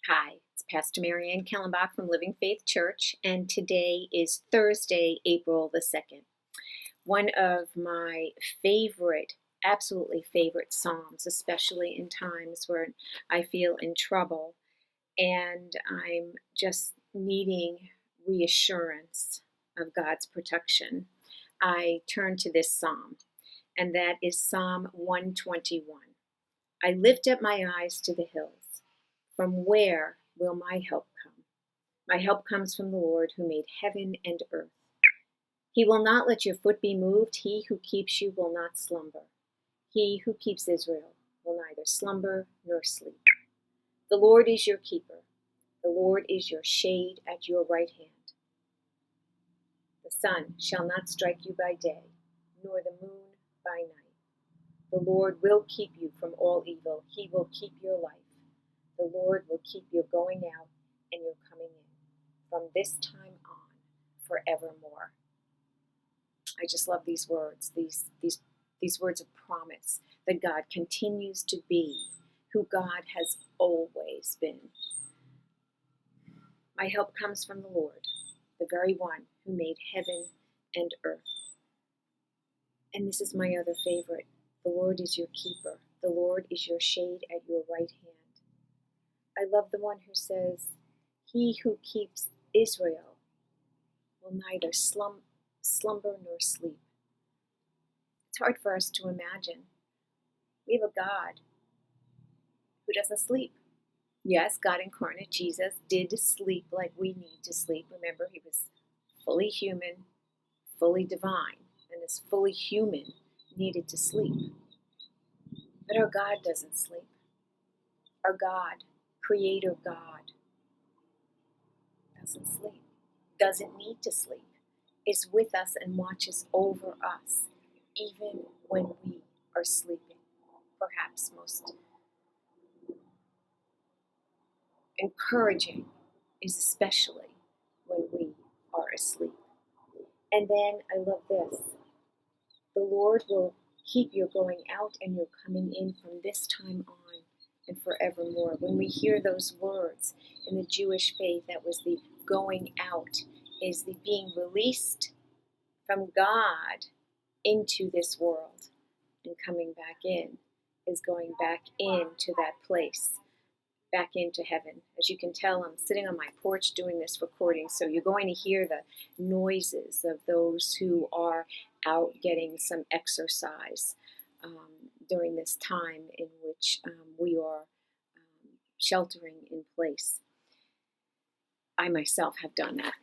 Hi, it's Pastor Marianne Kellenbach from Living Faith Church, and today is Thursday, April the 2nd. One of my absolutely favorite Psalms, especially in times where I feel in trouble and I'm just needing reassurance of God's protection. I turn to this Psalm, and that is Psalm 121. I lift up my eyes to the hills. From where will my help come? My help comes from the Lord who made heaven and earth. He will not let your foot be moved. He who keeps you will not slumber. He who keeps Israel will neither slumber nor sleep. The Lord is your keeper. The Lord is your shade at your right hand. The sun shall not strike you by day, nor the moon by night. The Lord will keep you from all evil. He will keep your life. The Lord will keep your going out and your coming in from this time on forevermore. I just love these words, these words of promise that God continues to be who God has always been. My help comes from the Lord, the very one who made heaven and earth. And this is my other favorite. The Lord is your keeper. The Lord is your shade at your right hand. I love the one who says, he who keeps Israel will neither slumber nor sleep. It's hard for us to imagine. We have a God who doesn't sleep. Yes, God incarnate, Jesus, did sleep like we need to sleep. Remember, he was fully human, fully divine, and as fully human needed to sleep. But our God doesn't sleep. Our God, Creator God, doesn't sleep, doesn't need to sleep, is with us and watches over us, even when we are sleeping. Perhaps most encouraging is especially when we are asleep. And then I love this. The Lord will keep your going out and your coming in from this time on and forevermore. When we hear those words in the Jewish faith, that was the going out, is the being released from God into this world, and coming back in is going back into that place, back into heaven. As you can tell, I'm sitting on my porch doing this recording, so you're going to hear the noises of those who are out getting some exercise during this time in which we are sheltering in place. I myself have done that.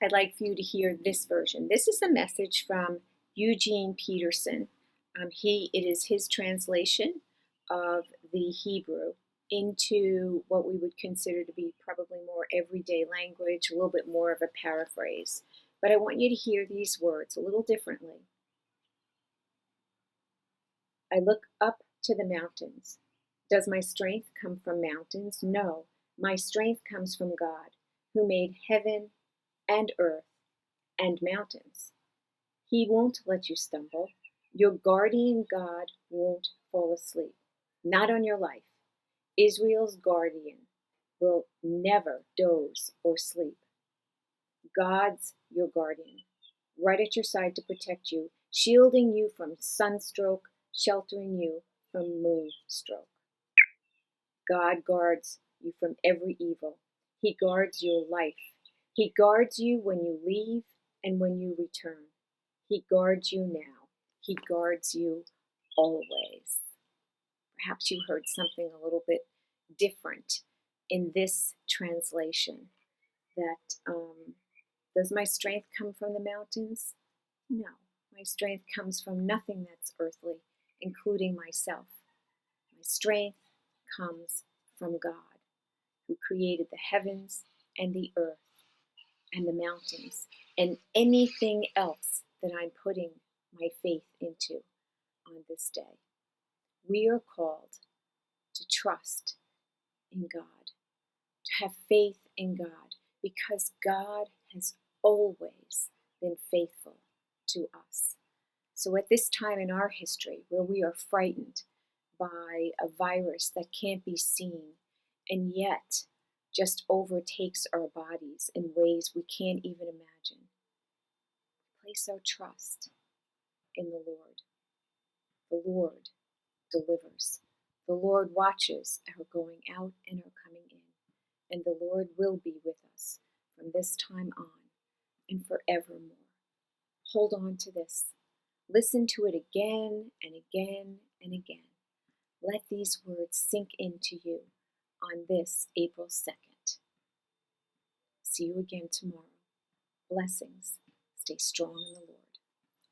I'd like for you to hear this version. This is a message from Eugene Peterson. It is his translation of the Hebrew into what we would consider to be probably more everyday language, a little bit more of a paraphrase. But I want you to hear these words a little differently. I look up to the mountains. Does my strength come from mountains? No, my strength comes from God, who made heaven and earth and mountains. He won't let you stumble. Your guardian God won't fall asleep. Not on your life. Israel's guardian will never doze or sleep. God's your guardian, right at your side to protect you, shielding you from sunstroke, sheltering you from moonstroke. God guards you from every evil. He guards your life. He guards you when you leave and when you return. He guards you now. He guards you always. Perhaps you heard something a little bit different in this translation. That does my strength come from the mountains? No, my strength comes from nothing that's earthly, including myself. My strength comes from God, who created the heavens and the earth and the mountains and anything else that I'm putting my faith into on this day. We are called to trust in God, to have faith in God, because God has always been faithful to us. So at this time in our history, where we are frightened by a virus that can't be seen and yet just overtakes our bodies in ways we can't even imagine. Place our trust in the Lord. The Lord delivers. The Lord watches our going out and our coming in, and the Lord will be with us from this time on and forevermore. Hold on to this. Listen to it again and again and again. Let these words sink into you on this April 2nd. See you again tomorrow. Blessings. Stay strong in the Lord.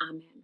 Amen.